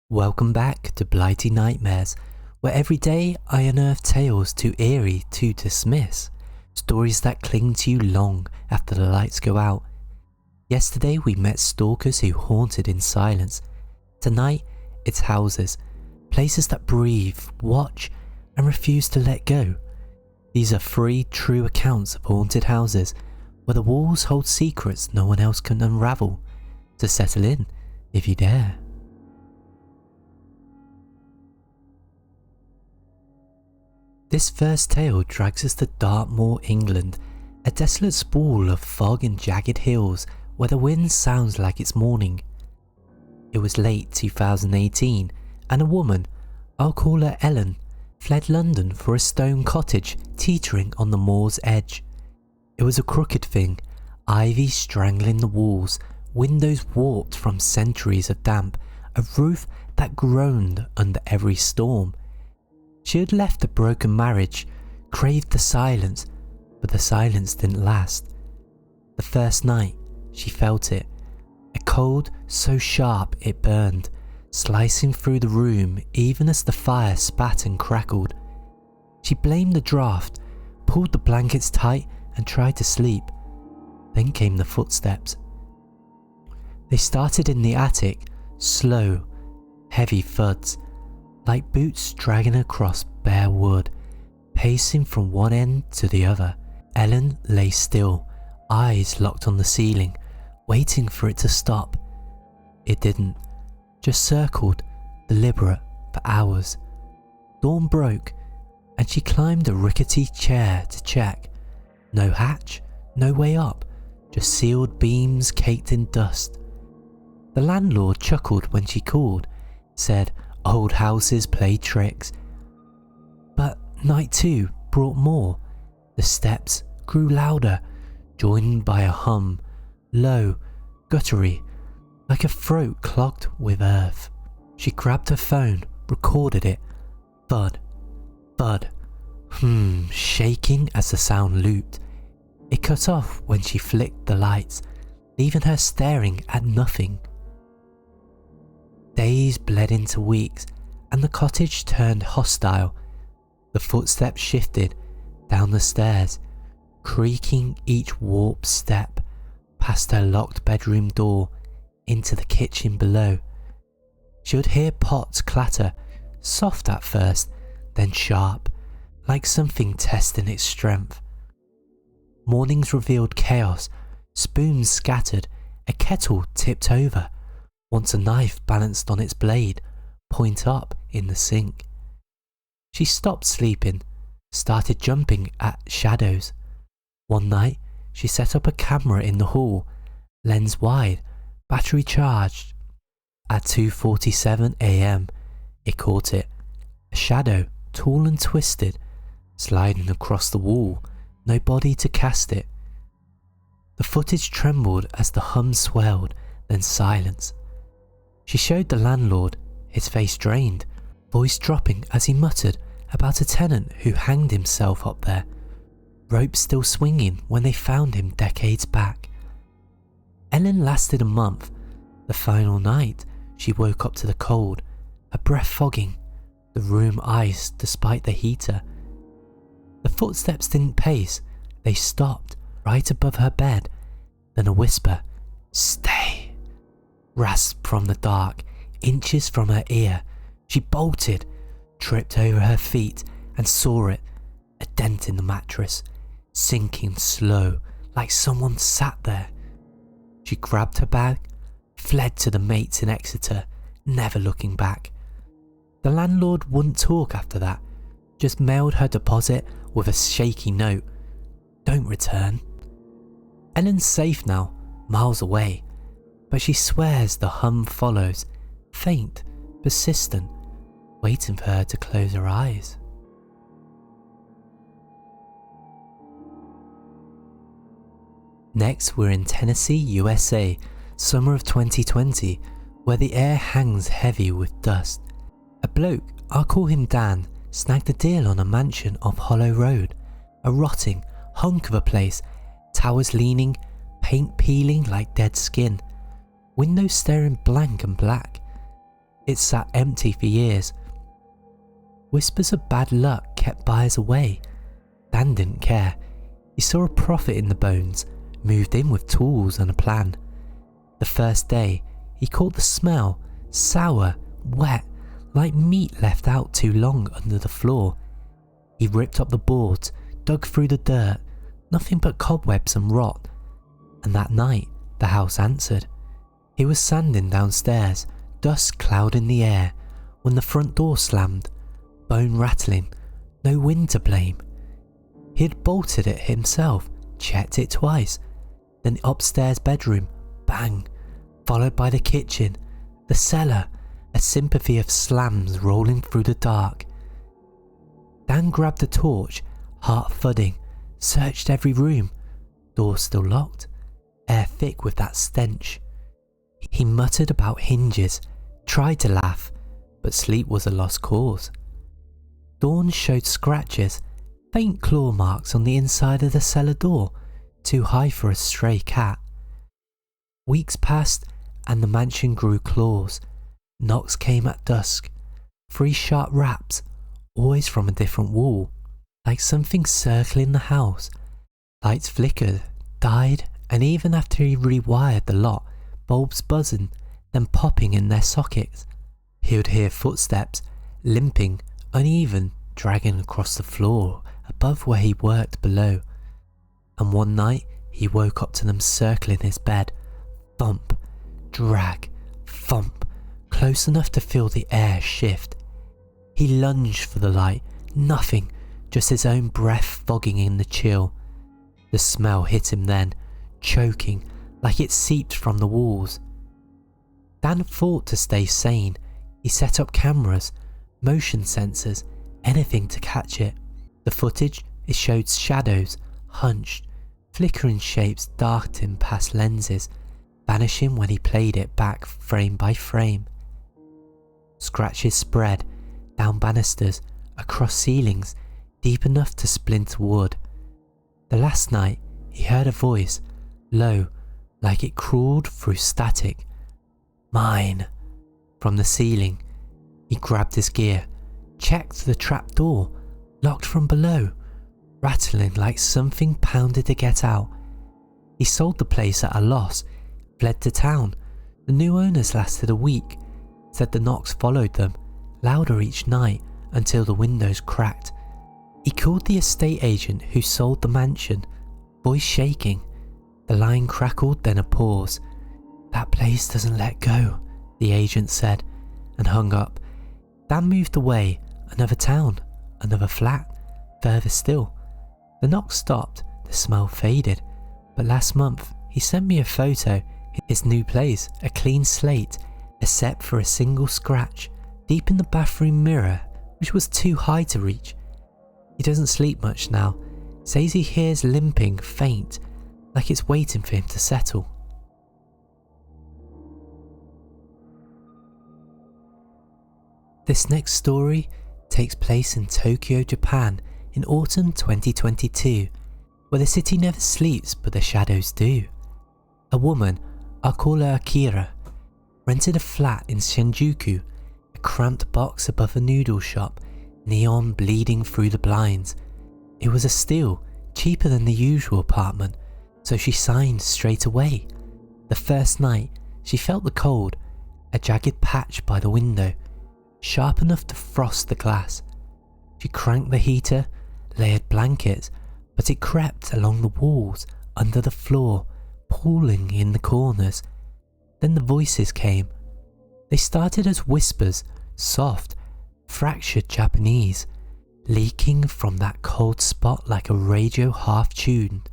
Welcome back to Blighty Nightmares, where every day I unearth tales too eerie to dismiss, stories that cling to you long after the lights go out. Yesterday we met stalkers who haunted in silence. Tonight it's houses, places that breathe, watch, and refuse to let go. These are 3 true accounts of haunted houses, where the walls hold secrets no one else can unravel. So settle in, if you dare. This first tale drags us to Dartmoor, England, a desolate sprawl of fog and jagged hills where the wind sounds like it's morning. It was late 2018 and a woman, I'll call her Ellen, fled London for a stone cottage teetering on the moor's edge. It was a crooked thing, ivy strangling the walls, windows warped from centuries of damp, a roof that groaned under every storm. She had left a broken marriage, craved the silence, but the silence didn't last. The first night, she felt it, a cold so sharp it burned, slicing through the room even as the fire spat and crackled. She blamed the draught, pulled the blankets tight and tried to sleep. Then came the footsteps. They started in the attic, slow, heavy thuds, like boots dragging across bare wood, pacing from one end to the other. Ellen lay still, eyes locked on the ceiling, waiting for it to stop. It didn't, just circled, deliberate, for hours. Dawn broke, and she climbed a rickety chair to check. No hatch, no way up, just sealed beams caked in dust. The landlord chuckled when she called, said, "Old houses play tricks." But night 2 brought more. The steps grew louder, joined by a hum, low, guttery, like a throat clogged with earth. She grabbed her phone, recorded it. Thud, thud, shaking as the sound looped. It cut off when she flicked the lights, leaving her staring at nothing. Days bled into weeks, and the cottage turned hostile. The footsteps shifted down the stairs, creaking each warped step, past her locked bedroom door, into the kitchen below. She would hear pots clatter, soft at first, then sharp, like something testing its strength. Mornings revealed chaos, spoons scattered, a kettle tipped over, once a knife balanced on its blade, point up in the sink. She stopped sleeping, started jumping at shadows. One night, she set up a camera in the hall, lens wide, battery charged. At 2:47 a.m, it caught it, a shadow, tall and twisted, sliding across the wall, no body to cast it. The footage trembled as the hum swelled, then silence. She showed the landlord, his face drained, voice dropping as he muttered about a tenant who hanged himself up there, rope still swinging when they found him decades back. Ellen lasted a month. The final night, she woke up to the cold, her breath fogging, the room iced despite the heater. The footsteps didn't pace, they stopped right above her bed. Then a whisper, "Stay," rasped from the dark, inches from her ear. She bolted, tripped over her feet and saw it, a dent in the mattress, sinking slow like someone sat there. She grabbed her bag, fled to the mates in Exeter, never looking back. The landlord wouldn't talk after that, just mailed her deposit with a shaky note, "Don't return." Ellen's safe now, miles away, but she swears the hum follows, faint, persistent, waiting for her to close her eyes. Next, we're in Tennessee, USA, summer of 2020, where the air hangs heavy with dust. A bloke, I'll call him Dan, snagged a deal on a mansion off Hollow Road, a rotting hunk of a place, towers leaning, paint peeling like dead skin, windows staring blank and black. It sat empty for years. Whispers of bad luck kept buyers away. Dan didn't care. He saw a profit in the bones, moved in with tools and a plan. The first day, he caught the smell, sour, wet, like meat left out too long under the floor. He ripped up the boards, dug through the dirt, nothing but cobwebs and rot. And that night, the house answered. He was sanding downstairs, dust clouding the air, when the front door slammed, bone rattling, no wind to blame. He had bolted it himself, checked it twice, then the upstairs bedroom, bang, followed by the kitchen, the cellar, a sympathy of slams rolling through the dark. Dan grabbed a torch, heart thudding, searched every room, door still locked, air thick with that stench. He muttered about hinges, tried to laugh, but sleep was a lost cause. Dawn showed scratches, faint claw marks on the inside of the cellar door, too high for a stray cat. Weeks passed and the mansion grew claws. Knocks came at dusk, 3 sharp raps, always from a different wall, like something circling the house. Lights flickered, died, and even after he rewired the lot, bulbs buzzing, then popping in their sockets. He would hear footsteps, limping, uneven, dragging across the floor above where he worked below. And one night he woke up to them circling his bed. Thump, drag, thump, close enough to feel the air shift. He lunged for the light, nothing, just his own breath fogging in the chill. The smell hit him then, choking, like it seeped from the walls. Dan fought to stay sane. He set up cameras, motion sensors, anything to catch it. The footage, it showed shadows, hunched, flickering shapes darting past lenses, vanishing when he played it back frame by frame. Scratches spread, down banisters, across ceilings, deep enough to splinter wood. The last night, he heard a voice, low, like it crawled through static. Mine. From the ceiling. He grabbed his gear, checked the trap door, locked from below, rattling like something pounded to get out. He sold the place at a loss, fled to town. The new owners lasted a week, said the knocks followed them, louder each night until the windows cracked. He called the estate agent who sold the mansion, voice shaking. The line crackled, then a pause. That place doesn't let go, the agent said, and hung up. Dan moved away, another town, another flat, further still. The knock stopped, the smell faded, but last month he sent me a photo, his new place, a clean slate, except for a single scratch, deep in the bathroom mirror, which was too high to reach. He doesn't sleep much now, says he hears limping faint, like it's waiting for him to settle. This next story takes place in Tokyo, Japan in autumn 2022, where the city never sleeps but the shadows do. A woman, I'll call her Akira, rented a flat in Shinjuku, a cramped box above a noodle shop, neon bleeding through the blinds. It was a steal, cheaper than the usual apartment, so she signed straight away. The first night, she felt the cold, a jagged patch by the window, sharp enough to frost the glass. She cranked the heater, layered blankets, but it crept along the walls, under the floor, pooling in the corners. Then the voices came. They started as whispers, soft, fractured Japanese, leaking from that cold spot like a radio half-tuned.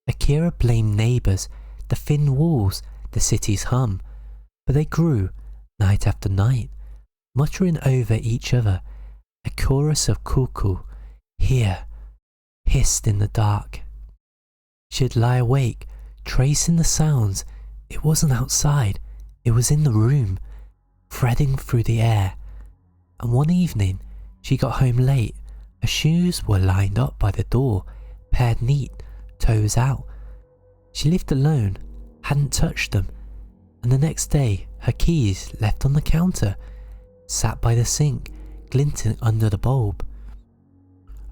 Akira blamed neighbours, the thin walls, the city's hum, but they grew, night after night, muttering over each other, a chorus of cuckoo, here, hissed in the dark. She'd lie awake, tracing the sounds. It wasn't outside, it was in the room, threading through the air. And one evening, she got home late. Her shoes were lined up by the door, paired neat, toes out. She lived alone, hadn't touched them, and the next day, her keys left on the counter, sat by the sink, glinting under the bulb.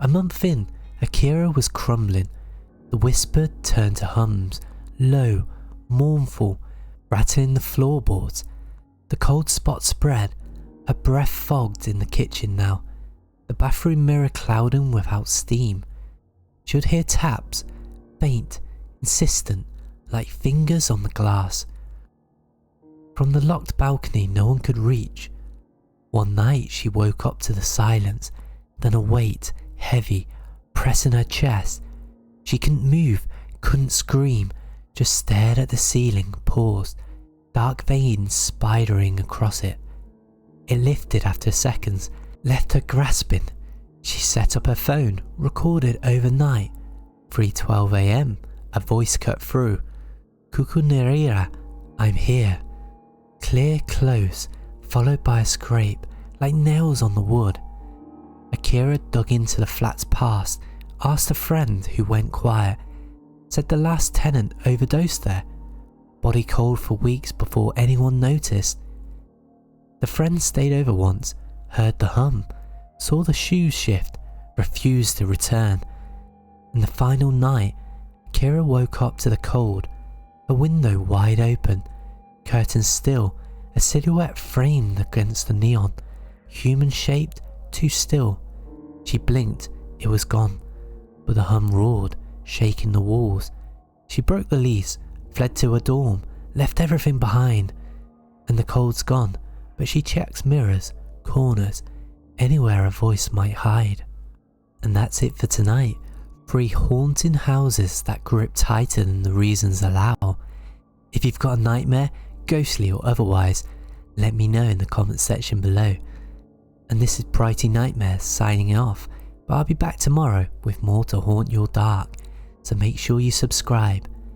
A month in, Akira was crumbling. The whispered turned to hums, low, mournful, rattling the floorboards. The cold spot spread, her breath fogged in the kitchen now, the bathroom mirror clouding without steam. She would hear taps, faint, insistent, like fingers on the glass. From the locked balcony no one could reach. One night she woke up to the silence, then a weight, heavy, pressing her chest. She couldn't move, couldn't scream, just stared at the ceiling, paused, dark veins spidering across it. It lifted after seconds, left her grasping. She set up her phone, recorded overnight. 3:12 a.m, a voice cut through. Kukunirira, I'm here. Clear, close, followed by a scrape, like nails on the wood. Akira dug into the flat's past, asked a friend who went quiet, said the last tenant overdosed there, body cold for weeks before anyone noticed. The friend stayed over once, heard the hum, saw the shoes shift, refused to return. And the final night, Akira woke up to the cold, a window wide open, curtains still, a silhouette framed against the neon, human-shaped, too still. She blinked, it was gone, but the hum roared, shaking the walls. She broke the lease, fled to her dorm, left everything behind, and the cold's gone, but she checks mirrors, corners, anywhere a voice might hide. And that's it for tonight. 3 haunting houses that grip tighter than the reasons allow. If you've got a nightmare, ghostly or otherwise, let me know in the comment section below. And this is Blighty Nightmares signing off, but I'll be back tomorrow with more to haunt your dark, so make sure you subscribe